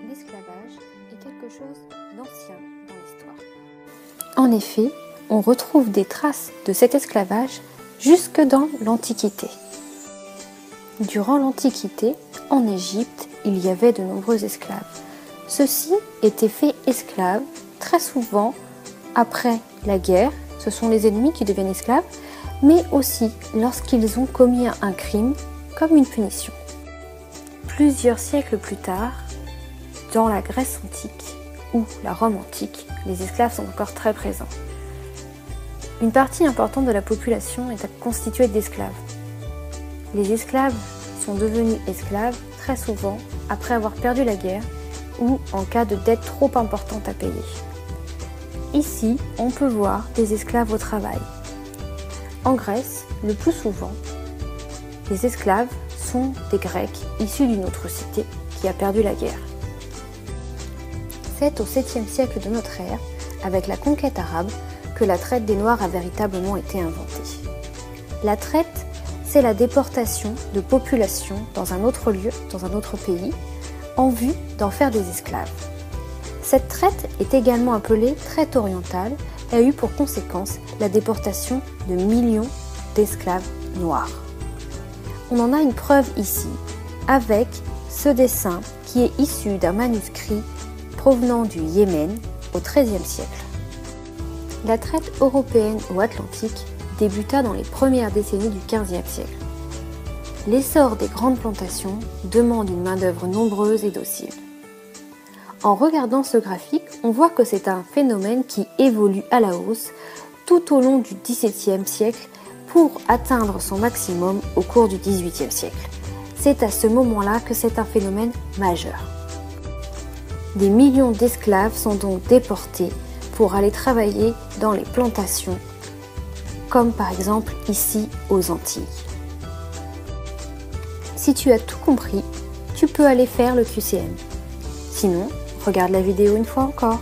l'esclavage est quelque chose d'ancien dans l'histoire. En effet, on retrouve des traces de cet esclavage jusque dans l'Antiquité. Durant l'Antiquité, en Égypte, il y avait de nombreux esclaves. Ceux-ci étaient faits esclaves très souvent après la guerre. Ce sont les ennemis qui deviennent esclaves, mais aussi lorsqu'ils ont commis un crime comme une punition. Plusieurs siècles plus tard, dans la Grèce antique ou la Rome antique, les esclaves sont encore très présents. Une partie importante de la population est constituée d'esclaves. Les esclaves sont devenus esclaves très souvent après avoir perdu la guerre ou en cas de dette trop importante à payer. Ici, on peut voir des esclaves au travail. En Grèce, le plus souvent, les esclaves sont des Grecs issus d'une autre cité qui a perdu la guerre. C'est au 7e siècle de notre ère, avec la conquête arabe, que la traite des Noirs a véritablement été inventée. La traite, c'est la déportation de populations dans un autre lieu, dans un autre pays, en vue d'en faire des esclaves. Cette traite est également appelée traite orientale et a eu pour conséquence la déportation de millions d'esclaves noirs. On en a une preuve ici, avec ce dessin qui est issu d'un manuscrit provenant du Yémen au XIIIe siècle. La traite européenne ou atlantique débuta dans les premières décennies du XVe siècle. L'essor des grandes plantations demande une main-d'œuvre nombreuse et docile. En regardant ce graphique, on voit que c'est un phénomène qui évolue à la hausse tout au long du XVIIe siècle pour atteindre son maximum au cours du XVIIIe siècle. C'est à ce moment-là que c'est un phénomène majeur. Des millions d'esclaves sont donc déportés pour aller travailler dans les plantations, comme par exemple ici aux Antilles. Si tu as tout compris, tu peux aller faire le QCM. Sinon, regarde la vidéo une fois encore.